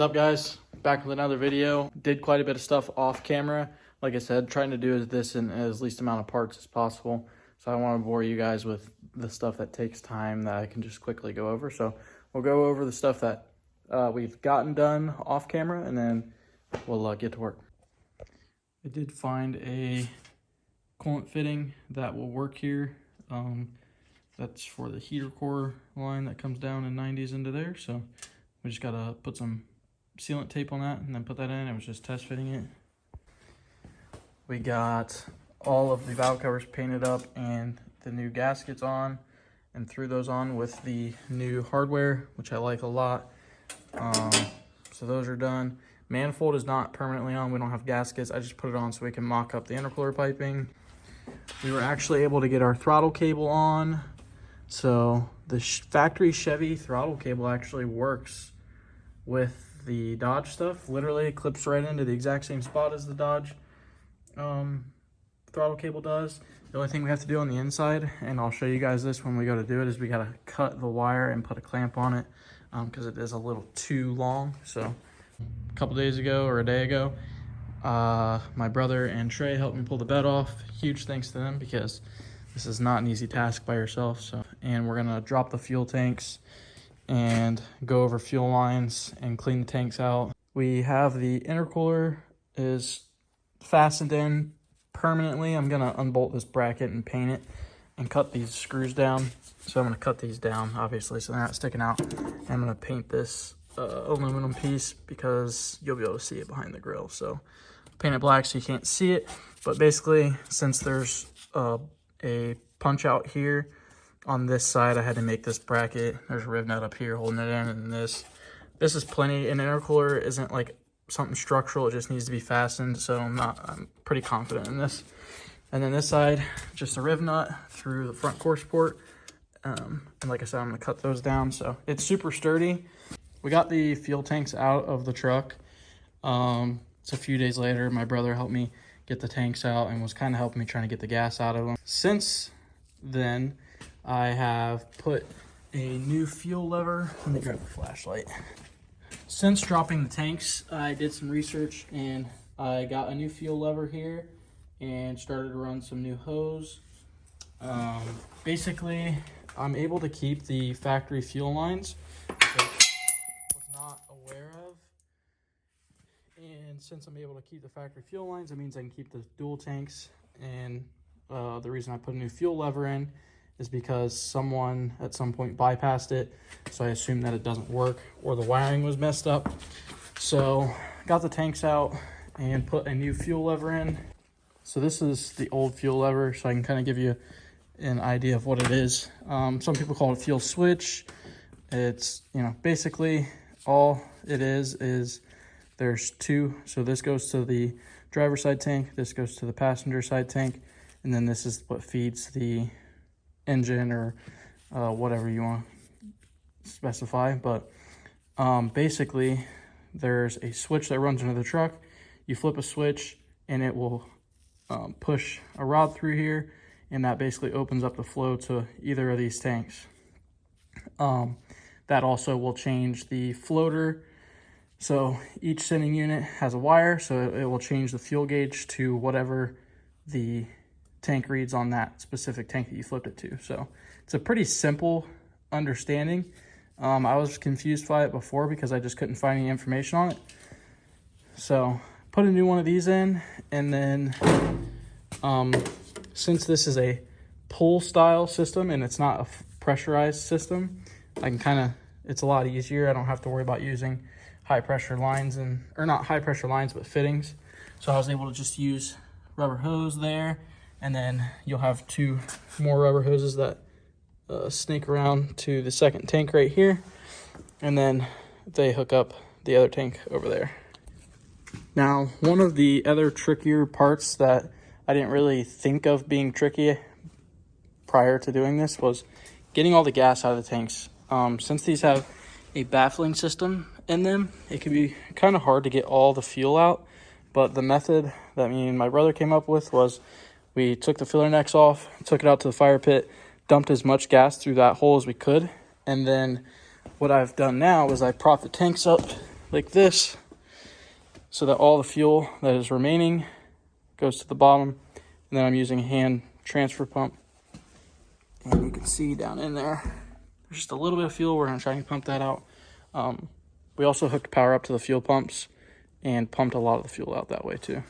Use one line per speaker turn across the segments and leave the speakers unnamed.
What's up, guys? Back with another video. Did quite a bit of stuff off camera. Like I said, trying to do this in as least amount of parts as possible. So I don't want to bore you guys with the stuff that takes time that I can just quickly go over. So we'll go over the stuff that we've gotten done off camera, and then we'll get to work. I did find a coolant fitting that will work here. That's for the heater core line that comes down in 90s into there. So we just gotta put some sealant tape on that and then put that in. I was just test fitting it. We got all of the valve covers painted up and the new gaskets on, and threw those on with the new hardware, which I like a lot. So those are done. Manifold is not permanently on. We don't have gaskets. I just put it on so we can mock up the intercooler piping. We were actually able to get our throttle cable on. So the factory Chevy throttle cable actually works with the Dodge stuff. Literally, it clips right into the exact same spot as the Dodge throttle cable does. The only thing we have to do on the inside, and I'll show you guys this when we go to do it, is we gotta cut the wire and put a clamp on it because it is a little too long. So a couple days ago or a day ago, my brother and Trey helped me pull the bed off. Huge thanks to them, because this is not an easy task by yourself. So, and we're gonna drop the fuel tanks and go over fuel lines and clean the tanks out. We have the intercooler is fastened in permanently. I'm gonna unbolt this bracket and paint it and cut these screws down. So I'm gonna cut these down, obviously, so they're not sticking out. And I'm gonna paint this aluminum piece because you'll be able to see it behind the grill. So paint it black so you can't see it. But basically, since there's a punch out here on this side, I had to make this bracket. There's a riv nut up here holding it in, and this is plenty. An intercooler isn't like something structural, it just needs to be fastened. So I'm pretty confident in this. And then this side, just a riv nut through the front core support. And like I said, I'm gonna cut those down. So it's super sturdy. We got the fuel tanks out of the truck. It's a few days later. My brother helped me get the tanks out and was kind of helping me trying to get the gas out of them. Since then, I have put a new fuel lever. Let me grab the flashlight. Since dropping the tanks, I did some research and I got a new fuel lever here and started to run some new hose. Basically, I'm able to keep the factory fuel lines, which I was not aware of. And since I'm able to keep the factory fuel lines, it means I can keep the dual tanks. And the reason I put a new fuel lever in is because someone at some point bypassed it. So I assume that it doesn't work or the wiring was messed up. So got the tanks out and put a new fuel lever in. So this is the old fuel lever, so I can kind of give you an idea of what it is. Some people call it fuel switch. It's, basically all it is there's two. So this goes to the driver's side tank, this goes to the passenger side tank, and then this is what feeds the engine or whatever you want to specify. But basically, there's a switch that runs into the truck. You flip a switch and it will push a rod through here, and that basically opens up the flow to either of these tanks. That also will change the floater. So each sending unit has a wire, so it will change the fuel gauge to whatever the tank reads on that specific tank that you flipped it to. So it's a pretty simple understanding. I was confused by it before because I just couldn't find any information on it. So put a new one of these in, and then since this is a pull style system and it's not a pressurized system, I can it's a lot easier. I don't have to worry about using high pressure lines, or not high pressure lines, but fittings. So I was able to just use rubber hose there, and then you'll have two more rubber hoses that snake around to the second tank right here, and then they hook up the other tank over there. Now, one of the other trickier parts that I didn't really think of being tricky prior to doing this was getting all the gas out of the tanks. Since these have a baffling system in them, it can be kind of hard to get all the fuel out. But the method that me and my brother came up with was we took the filler necks off, took it out to the fire pit, dumped as much gas through that hole as we could, and then what I've done now is I prop the tanks up like this, so that all the fuel that is remaining goes to the bottom. And then I'm using a hand transfer pump. And you can see down in there, there's just a little bit of fuel. We're gonna try and pump that out. We also hooked power up to the fuel pumps and pumped a lot of the fuel out that way too.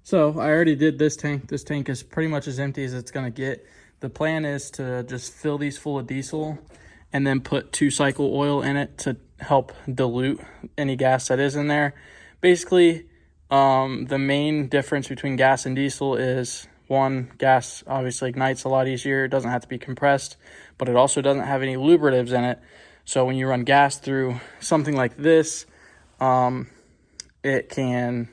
So I already did this tank. This tank is pretty much as empty as it's gonna get. The plan is to just fill these full of diesel and then put 2-cycle oil in it to help dilute any gas that is in there. Basically, the main difference between gas and diesel is, one, gas obviously ignites a lot easier. It doesn't have to be compressed, but it also doesn't have any lubricatives in it. So when you run gas through something like this, it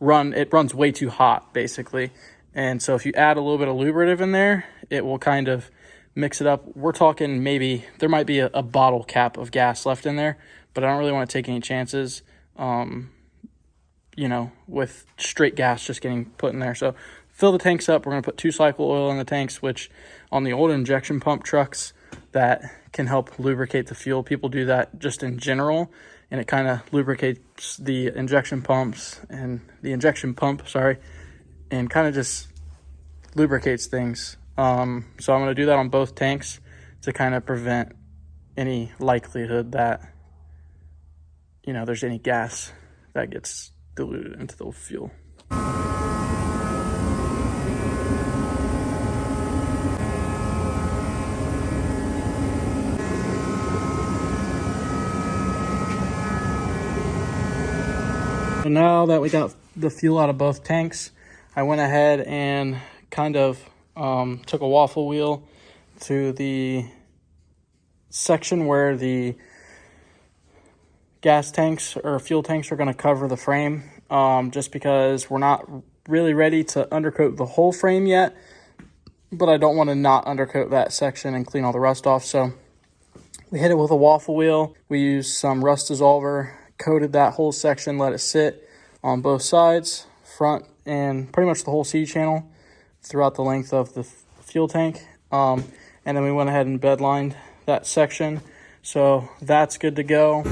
runs way too hot, basically. And so if you add a little bit of lubricative in there, it will kind of mix it up. We're talking maybe there might be a bottle cap of gas left in there, but I don't really want to take any chances, with straight gas just getting put in there. So fill the tanks up. We're going to put 2-cycle oil in the tanks, which on the old injection pump trucks, that can help lubricate the fuel. People do that just in general, and it kind of lubricates the injection pump, and kind of just lubricates things. So I'm going to do that on both tanks to kind of prevent any likelihood that, there's any gas that gets diluted into the fuel. So now that we got the fuel out of both tanks, I went ahead and kind of took a waffle wheel to the section where the gas tanks or fuel tanks are going to cover the frame, just because we're not really ready to undercoat the whole frame yet, but I don't want to not undercoat that section and clean all the rust off. So we hit it with a waffle wheel. We used some rust dissolver, coated that whole section, let it sit on both sides, front and pretty much the whole C channel throughout the length of the fuel tank. And then we went ahead and bed lined that section. So that's good to go.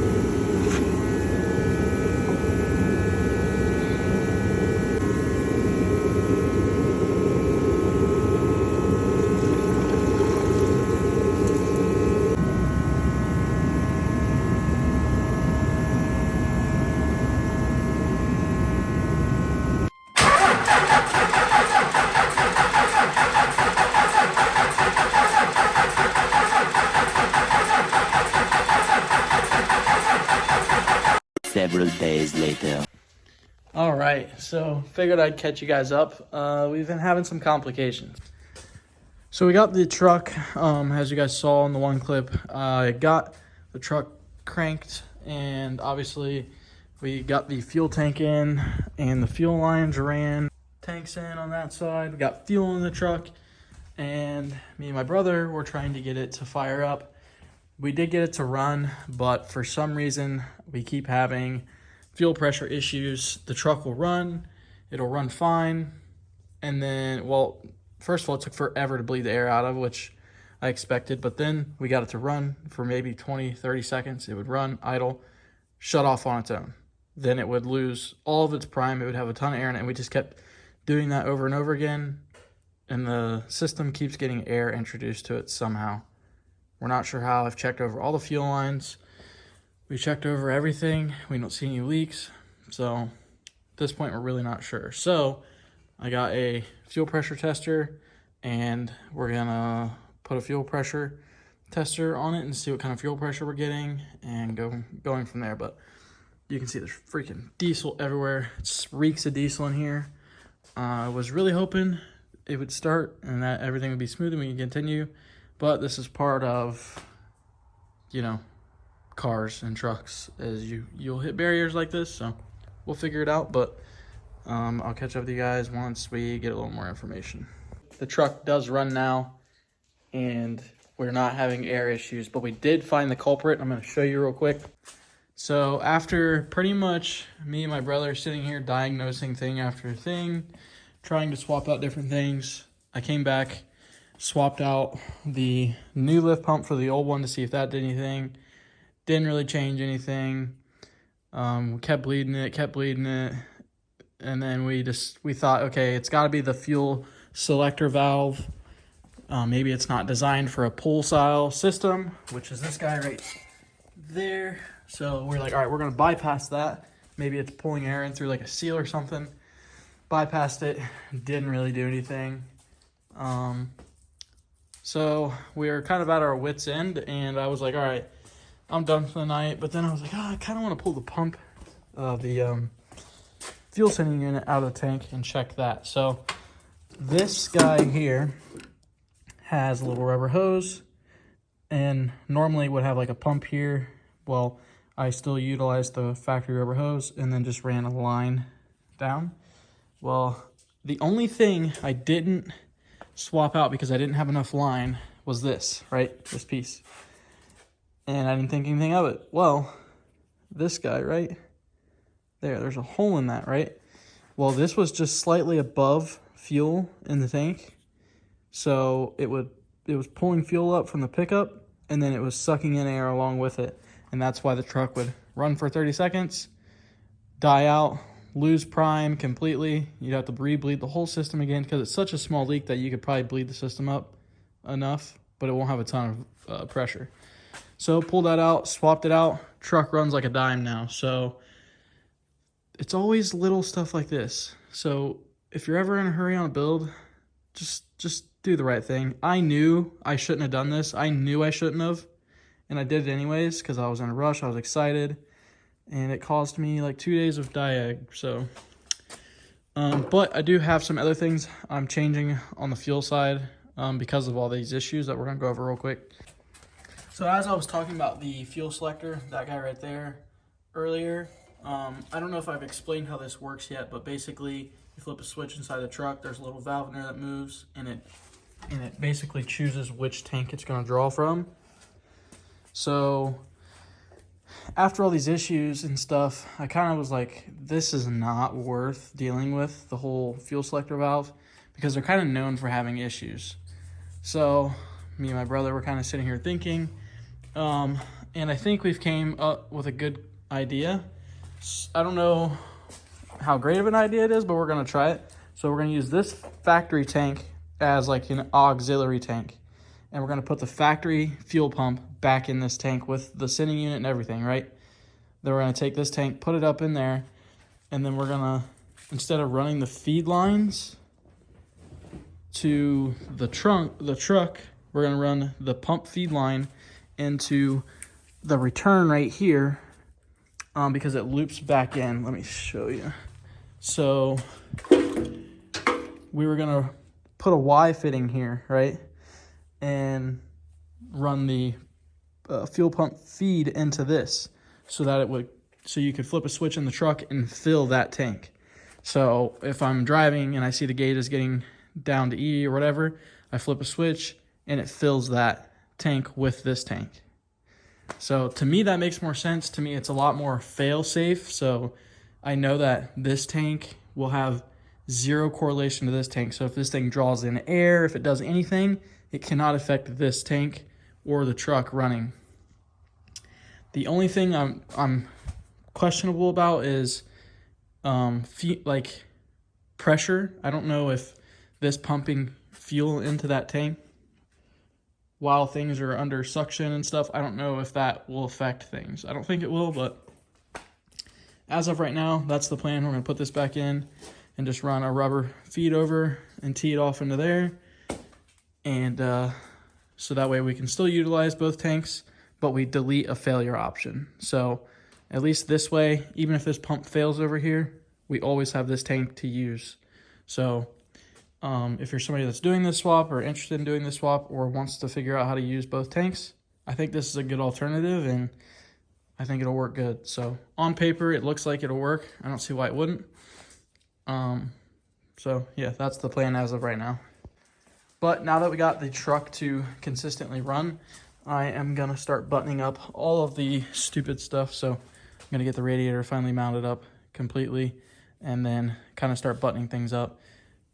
Several days later.
All right, so figured I'd catch you guys up. We've been having some complications. So we got the truck, as you guys saw in the one clip. I got the truck cranked, and obviously we got the fuel tank in, and the fuel lines ran. Tanks in on that side. We got fuel in the truck, and me and my brother were trying to get it to fire up. We did get it to run, but for some reason, we keep having fuel pressure issues. The truck will run, it'll run fine, and then, well, first of all, it took forever to bleed the air out of, which I expected, but then we got it to run for maybe 20, 30 seconds. It would run, idle, shut off on its own. Then it would lose all of its prime. It would have a ton of air in it, and we just kept doing that over and over again, and the system keeps getting air introduced to it somehow. We're not sure how. I've checked over all the fuel lines. We checked over everything. We don't see any leaks. So at this point, we're really not sure. So I got a fuel pressure tester, and we're gonna put a fuel pressure tester on it and see what kind of fuel pressure we're getting and going from there. But you can see there's freaking diesel everywhere. It reeks of diesel in here. I was really hoping it would start and that everything would be smooth and we can continue. But this is part of, cars and trucks, as you'll hit barriers like this. So we'll figure it out. But I'll catch up with you guys once we get a little more information. The truck does run now, and we're not having air issues. But we did find the culprit. I'm going to show you real quick. So after pretty much me and my brother sitting here diagnosing thing after thing, trying to swap out different things, I came back, swapped out the new lift pump for the old one to see if that did anything. Didn't really change anything. We kept bleeding it. And then we thought, okay, it's got to be the fuel selector valve. Maybe it's not designed for a pull style system, which is this guy right there. So we're like, all right, we're going to bypass that. Maybe it's pulling air in through like a seal or something. Bypassed it, didn't really do anything. So we were kind of at our wit's end, and I was like, all right, I'm done for the night. But then I was like, I kind of want to pull the pump, the fuel sending unit out of the tank and check that. So this guy here has a little rubber hose, and normally would have like a pump here. Well, I still utilized the factory rubber hose and then just ran a line down. Well, the only thing I didn't swap out because I didn't have enough line was this, right? This piece. And I didn't think anything of it. Well, this guy, right? There's a hole in that, right? Well, this was just slightly above fuel in the tank. So it was pulling fuel up from the pickup, and then it was sucking in air along with it. And that's why the truck would run for 30 seconds, die out, lose prime completely. You'd have to re-bleed the whole system again because it's such a small leak that you could probably bleed the system up enough, but it won't have a ton of pressure. So pulled that out, swapped it out. Truck runs like a dime now. So it's always little stuff like this. So if you're ever in a hurry on a build, just do the right thing. I knew I shouldn't have done this. I knew I shouldn't have, and I did it anyways because I was in a rush. I was excited. And it caused me like 2 days of diag. So, but I do have some other things I'm changing on the fuel side because of all these issues that we're gonna go over real quick. So as I was talking about the fuel selector, that guy right there earlier, I don't know if I've explained how this works yet, but basically you flip a switch inside the truck, there's a little valve in there that moves, and it basically chooses which tank it's gonna draw from. So after all these issues and stuff, I kind of was like, this is not worth dealing with, the whole fuel selector valve, because they're kind of known for having issues. So me and my brother were kind of sitting here thinking, and I think we've came up with a good idea. I don't know how great of an idea it is, but we're going to try it. So we're going to use this factory tank as like an auxiliary tank. And we're going to put the factory fuel pump back in this tank with the sending unit and everything, right? Then we're going to take this tank, put it up in there, and then we're going to, instead of running the feed lines to the truck, we're going to run the pump feed line into the return right here because it loops back in. Let me show you. So we were going to put a Y fitting here, right? And run the fuel pump feed into this so that so you could flip a switch in the truck and fill that tank. So if I'm driving and I see the gauge is getting down to E or whatever, I flip a switch and it fills that tank with this tank. So to me, that makes more sense. To me, it's a lot more fail safe. So I know that this tank will have zero correlation to this tank. So if this thing draws in air, if it does anything, it cannot affect this tank or the truck running. The only thing I'm questionable about is like pressure. I don't know if this pumping fuel into that tank while things are under suction and stuff, I don't know if that will affect things. I don't think it will, but as of right now, that's the plan. We're going to put this back in and just run a rubber feed over and tee it off into there. And so that way we can still utilize both tanks, but we delete a failure option. So at least this way, even if this pump fails over here, we always have this tank to use. So if you're somebody that's doing this swap or interested in doing this swap or wants to figure out how to use both tanks, I think this is a good alternative and I think it'll work good. So on paper, it looks like it'll work. I don't see why it wouldn't. So yeah, that's the plan as of right now. But now that we got the truck to consistently run, I am going to start buttoning up all of the stupid stuff. So I'm going to get the radiator finally mounted up completely and then kind of start buttoning things up.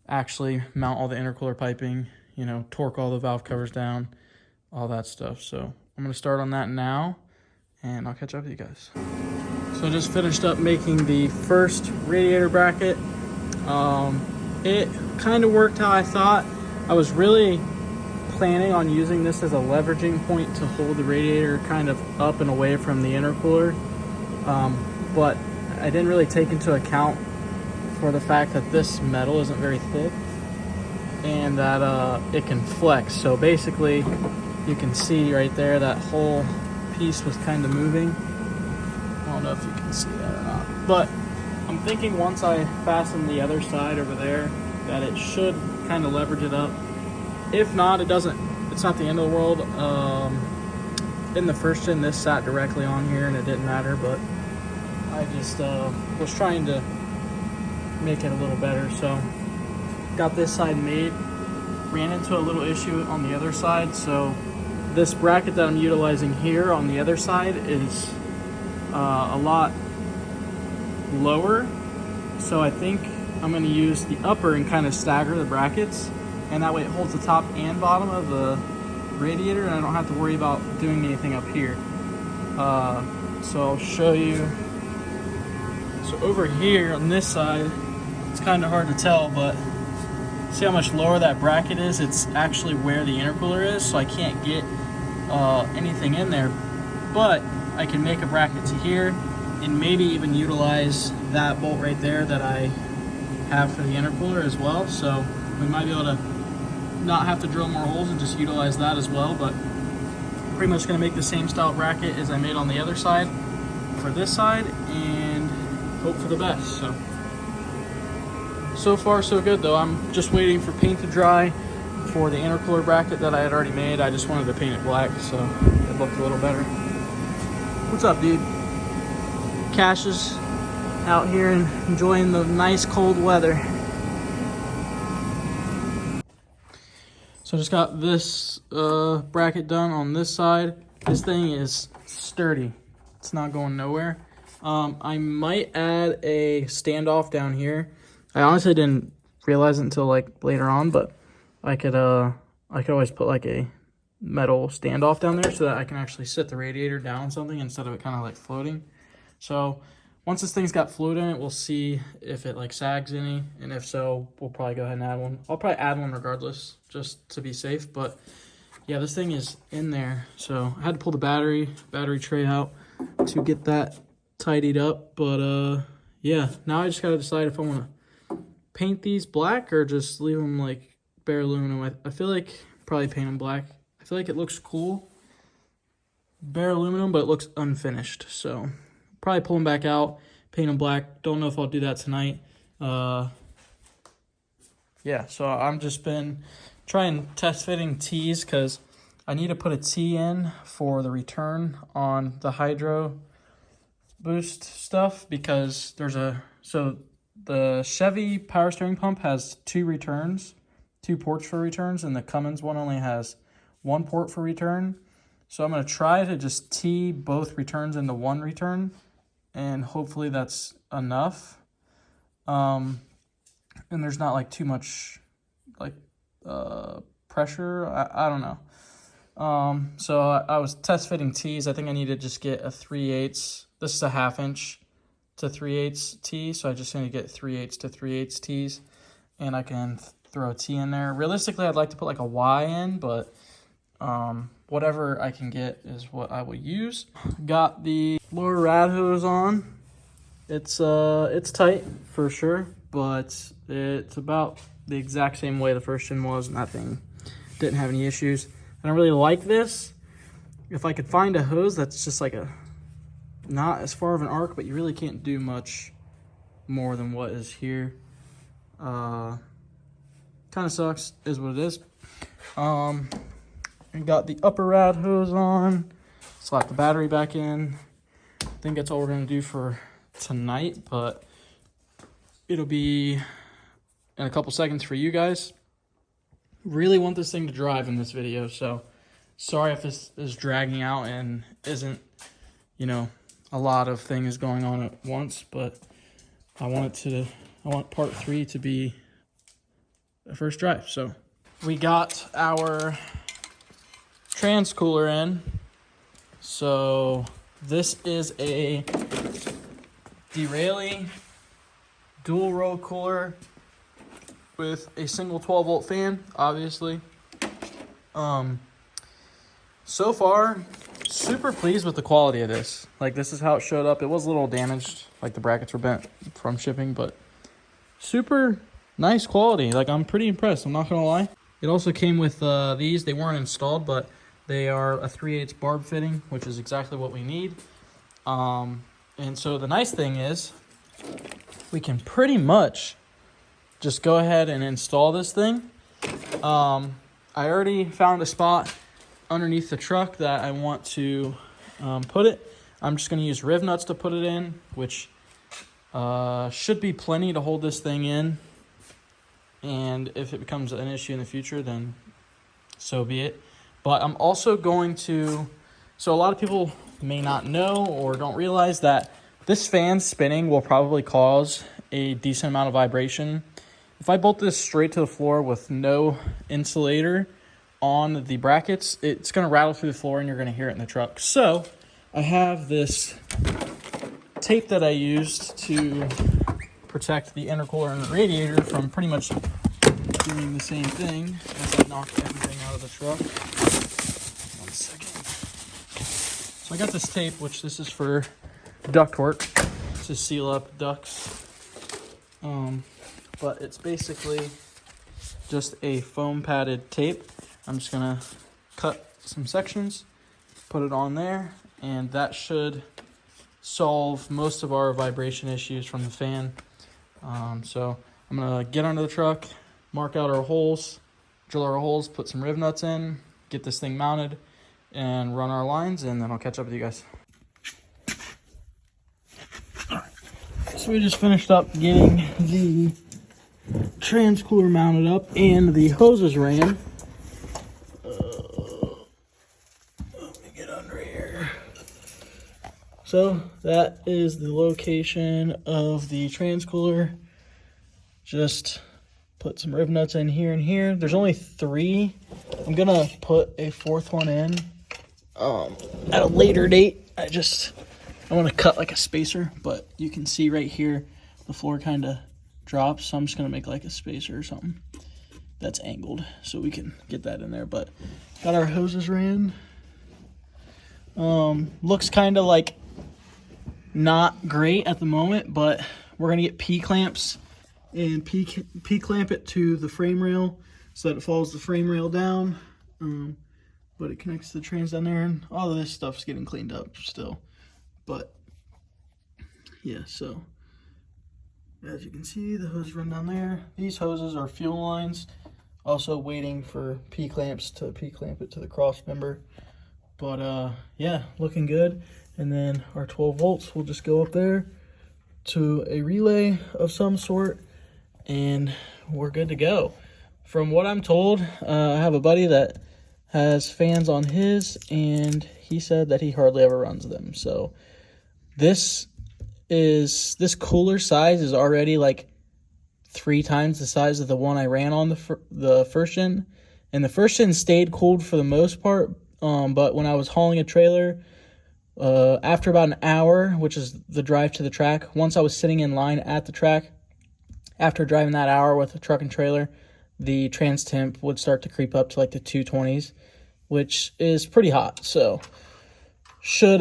Actually mount all the intercooler piping, you know, torque all the valve covers down, all that stuff. So I'm going to start on that now and I'll catch up with you guys. So I just finished up making the first radiator bracket. It kind of worked how I thought. I was really planning on using this as a leveraging point to hold the radiator kind of up and away from the intercooler, but I didn't really take into account for the fact that this metal isn't very thick and that it can flex. So basically you can see right there that whole piece was kind of moving. I don't know if you can see that or not, but I'm thinking once I fasten the other side over there that it should kind of leverage it up. If not, it doesn't, it's not the end of the world. In the first gen, this sat directly on here and it didn't matter, but I just was trying to make it a little better. So got this side made, ran into a little issue on the other side. So this bracket that I'm utilizing here on the other side is a lot lower. So I think I'm going to use the upper and kind of stagger the brackets, and that way it holds the top and bottom of the radiator and I don't have to worry about doing anything up here. So I'll show you. So over here on this side, it's kind of hard to tell, but see how much lower that bracket is? It's actually where the intercooler is, so I can't get anything in there, but I can make a bracket to here and maybe even utilize that bolt right there that I have for the intercooler as well. So we might be able to not have to drill more holes and just utilize that as well. But pretty much going to make the same style bracket as I made on the other side for this side and hope for the best. So far so good though. I'm just waiting for paint to dry for the intercooler bracket that I had already made. I just wanted to paint it black so it looked a little better. What's up, dude? Cash is out here and enjoying the nice cold weather. So I just got this bracket done on this side. This thing is sturdy. It's not going nowhere. I might add a standoff down here. I honestly didn't realize it until like later on, but I could always put like a metal standoff down there so that I can actually sit the radiator down on something instead of it kind of like floating. So once this thing's got fluid in it, we'll see if it like sags any, and if so, we'll probably go ahead and add one. I'll probably add one regardless, just to be safe. But yeah, this thing is in there. So I had to pull the battery tray out to get that tidied up. But yeah, now I just gotta decide if I want to paint these black or just leave them like bare aluminum. I feel like probably paint them black. I feel like it looks cool, bare aluminum, but it looks unfinished. So probably pull them back out, paint them black. Don't know if I'll do that tonight. Yeah, so I'm just been trying test fitting T's because I need to put a T in for the return on the hydro boost stuff, because so the Chevy power steering pump has 2 ports for returns, and the Cummins one only has 1 port for return. So I'm going to try to just T both returns into one return, and hopefully that's enough. And there's not like too much like pressure. I don't know. So I was test fitting T's. I think I need to just get a 3/8. This is a 1/2 inch to 3/8 T. So I just need to get 3/8 to 3/8 T's, and I can throw a T in there. Realistically, I'd like to put like a Y in, but whatever I can get is what I will use. Got the lower rad hose on. It's tight for sure, but it's about the exact same way the first gen was, and that thing didn't have any issues. I don't really like this. If I could find a hose that's just like not as far of an arc, but you really can't do much more than what is here. Kind of sucks, is what it is. And got the upper rad hose on. Slap the battery back in. I think that's all we're gonna do for tonight, but it'll be in a couple seconds for you guys. Really want this thing to drive in this video, so sorry if this is dragging out and isn't, you know, a lot of things going on at once, but I want part 3 to be the first drive. So we got our trans cooler in, so This is a D'Reilly dual row cooler with a single 12-volt fan, obviously. So far, super pleased with the quality of this. Like, this is how it showed up. It was a little damaged, like the brackets were bent from shipping, but super nice quality. Like, I'm pretty impressed, I'm not gonna lie. It also came with these. They weren't installed, but they are a 3/8 barb fitting, which is exactly what we need. And so the nice thing is we can pretty much just go ahead and install this thing. I already found a spot underneath the truck that I want to put it. I'm just going to use riv nuts to put it in, which should be plenty to hold this thing in. And if it becomes an issue in the future, then so be it. But I'm also going to, so a lot of people may not know or don't realize that this fan spinning will probably cause a decent amount of vibration. If I bolt this straight to the floor with no insulator on the brackets, it's going to rattle through the floor and you're going to hear it in the truck. So I have this tape that I used to protect the intercooler and the radiator from pretty much doing the same thing as I knock everything out of the truck. 1 second. So I got this tape, which this is for ductwork to seal up ducts. But it's basically just a foam padded tape. I'm just gonna cut some sections, put it on there, and that should solve most of our vibration issues from the fan. So I'm gonna get under the truck, mark out our holes, drill our holes, put some riv nuts in, get this thing mounted, and run our lines, and then I'll catch up with you guys. So we just finished up getting the trans cooler mounted up and the hoses ran. Let me get under here. So that is the location of the trans cooler. Just put some riv nuts in here and here. There's only 3. I'm gonna put a 4th one in at a later date. I want to cut like a spacer, but you can see right here the floor kind of drops, so I'm just gonna make like a spacer or something that's angled so we can get that in there. But got our hoses ran. Looks kind of like not great at the moment, but we're gonna get P-clamps and P-clamp it to the frame rail so that it follows the frame rail down. But it connects to the trans down there, and all of this stuff's getting cleaned up still. But yeah, so as you can see, the hose run down there. These hoses are fuel lines. Also waiting for P-clamps to P-clamp it to the cross member. But yeah, looking good. And then our 12 volts will just go up there to a relay of some sort, and we're good to go. From what I'm told, I have a buddy that has fans on his, and he said that he hardly ever runs them. So this cooler size is already like 3 times the size of the one I ran on the first gen, and the first gen stayed cooled for the most part. But when I was hauling a trailer, after about an hour, which is the drive to the track, once I was sitting in line at the track, after driving that hour with a truck and trailer, the trans temp would start to creep up to like the 220s, which is pretty hot. So should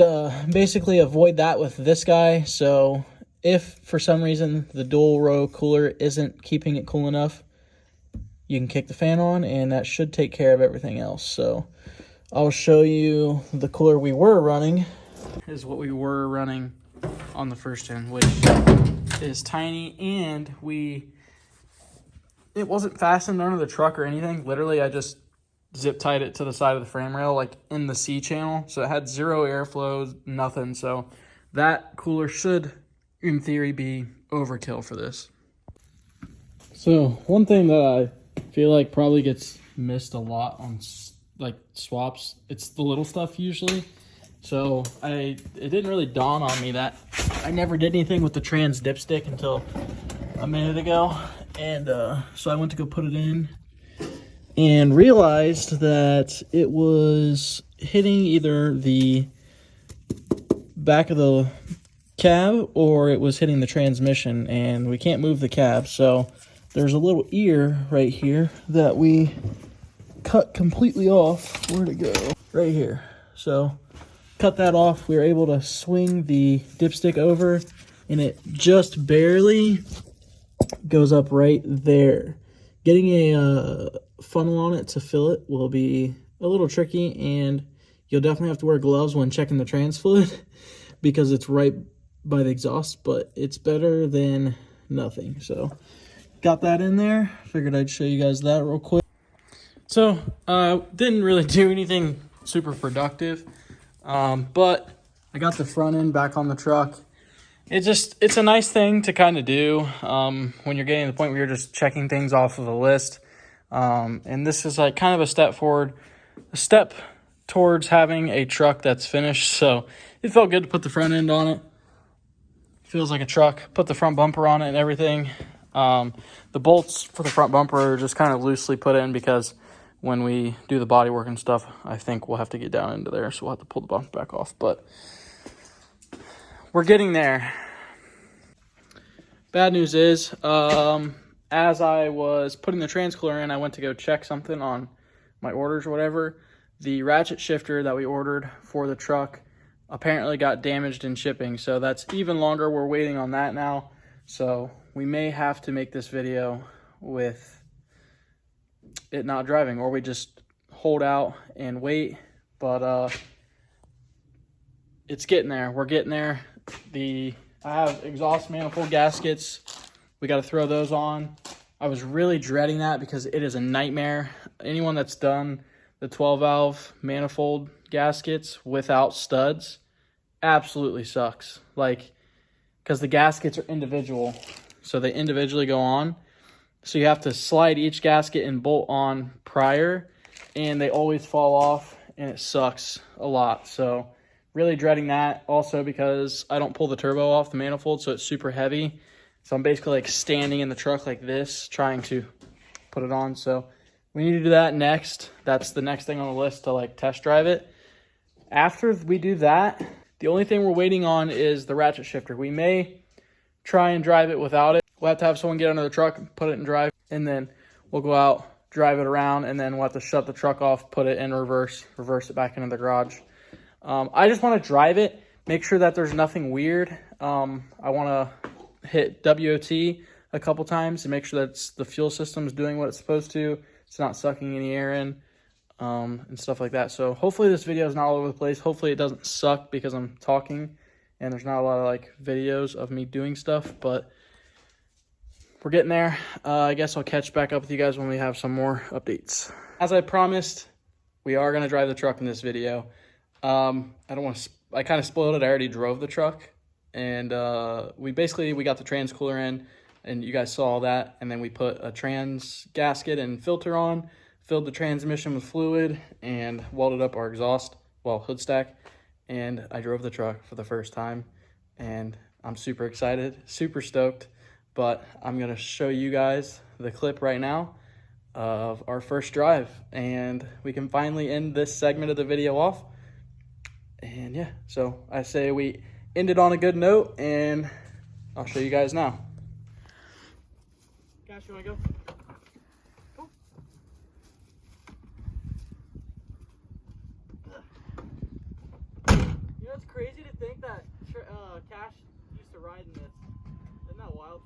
basically avoid that with this guy. So if for some reason the dual row cooler isn't keeping it cool enough, you can kick the fan on, and that should take care of everything else. So I'll show you the cooler we were running. Is what we were running on the first gen, which is tiny, and it wasn't fastened under the truck or anything. Literally, I just zip tied it to the side of the frame rail, like in the C channel. So it had 0 airflow, nothing. So that cooler should, in theory, be overkill for this. So one thing that I feel like probably gets missed a lot on like swaps, it's the little stuff usually. So it didn't really dawn on me that I never did anything with the trans dipstick until a minute ago. And so I went to go put it in and realized that it was hitting either the back of the cab or it was hitting the transmission, and we can't move the cab. So there's a little ear right here that we cut completely off. Where'd it go? Right here. So cut that off. We were able to swing the dipstick over, and it just barely goes up right there. Getting a funnel on it to fill it will be a little tricky, and you'll definitely have to wear gloves when checking the trans fluid because it's right by the exhaust, but it's better than nothing. So got that in there. Figured I'd show you guys that real quick. So didn't really do anything super productive, but I got the front end back on the truck. It's a nice thing to kind of do when you're getting to the point where you're just checking things off of a list. And this is like kind of a step forward, a step towards having a truck that's finished. So it felt good to put the front end on it. Feels like a truck. Put the front bumper on it and everything. The bolts for the front bumper are just kind of loosely put in because when we do the body work and stuff, I think we'll have to get down into there. So we'll have to pull the bumper back off. But we're getting there. Bad news is, as I was putting the transcooler in, I went to go check something on my orders or whatever. The ratchet shifter that we ordered for the truck apparently got damaged in shipping. So that's even longer. We're waiting on that now. So we may have to make this video with it not driving, or we just hold out and wait. But it's getting there. We're getting there. I have exhaust manifold gaskets. We got to throw those on. I was really dreading that because it is a nightmare. Anyone that's done the 12 valve manifold gaskets without studs absolutely sucks. Like, because the gaskets are individual, so they individually go on. So you have to slide each gasket and bolt on prior, and they always fall off, and it sucks a lot. So really dreading that. Also because I don't pull the turbo off the manifold, so it's super heavy. So I'm basically like standing in the truck like this, trying to put it on. So we need to do that next. That's the next thing on the list to like test drive it. After we do that, the only thing we're waiting on is the ratchet shifter. We may try and drive it without it. We'll have to have someone get under the truck, put it in drive, and then we'll go out, drive it around, and then we'll have to shut the truck off, put it in reverse it back into the garage. I just want to drive it, make sure that there's nothing weird. I want to hit WOT a couple times to make sure that the fuel system is doing what it's supposed to. It's not sucking any air in and stuff like that. So hopefully this video is not all over the place. Hopefully it doesn't suck because I'm talking and there's not a lot of like videos of me doing stuff, but we're getting there. I guess I'll catch back up with you guys when we have some more updates. As I promised, we are going to drive the truck in this video. I kind of spoiled it. I already drove the truck, and we got the trans cooler in, and you guys saw that, and then we put a trans gasket and filter on, filled the transmission with fluid, and welded up our exhaust, hood stack, and I drove the truck for the first time, and I'm super excited, super stoked. But I'm gonna show you guys the clip right now of our first drive, and we can finally end this segment of the video off. And yeah, so I say we end it on a good note, and I'll show you guys now. Cash, you wanna go? Go. You know, it's crazy to think that Cash used to ride in this. Isn't that wild?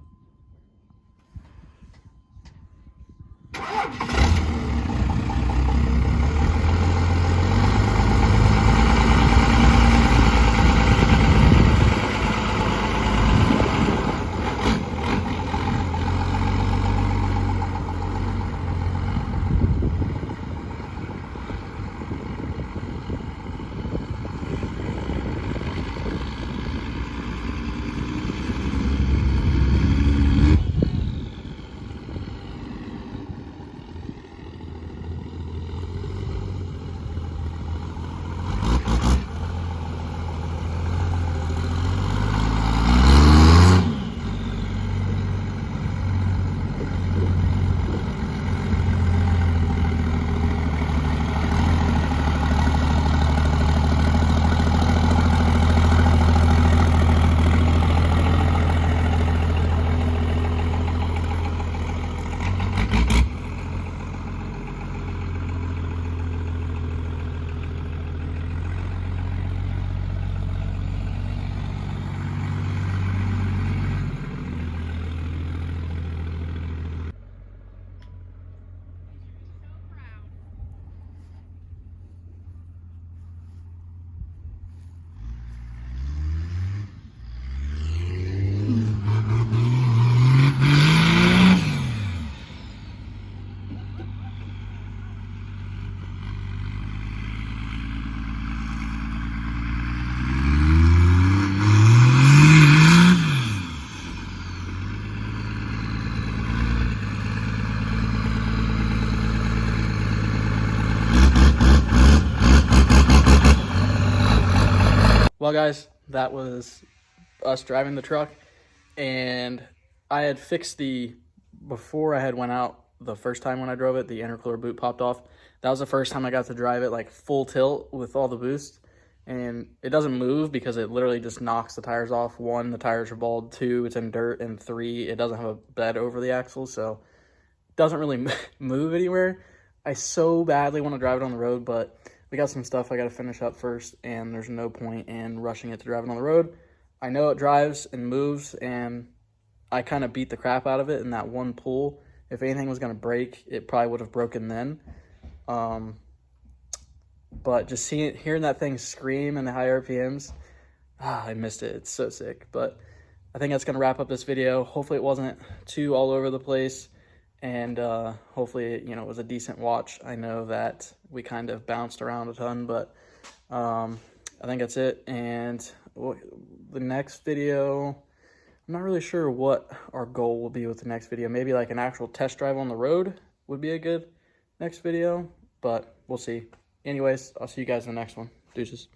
Well, guys, that was us driving the truck, and I had fixed before I had went out the first time when I drove it, the intercooler boot popped off. That was the first time I got to drive it like full tilt with all the boost, and it doesn't move because it literally just knocks the tires off. 1, the tires are bald. 2, it's in dirt. And 3, it doesn't have a bed over the axle, so it doesn't really move anywhere. I so badly want to drive it on the road, but we got some stuff I got to finish up first, and there's no point in rushing it to drive it on the road. I know it drives and moves, and I kind of beat the crap out of it in that one pull. If anything was going to break, it probably would have broken then. But just hearing that thing scream in the high RPMs, I missed it. It's so sick. But I think that's going to wrap up this video. Hopefully it wasn't too all over the place, and hopefully it was a decent watch. I know that we kind of bounced around a ton, but I think that's it. And the next video, I'm not really sure what our goal will be with the next video. Maybe like an actual test drive on the road would be a good next video, but we'll see. Anyways, I'll see you guys in the next one. Deuces.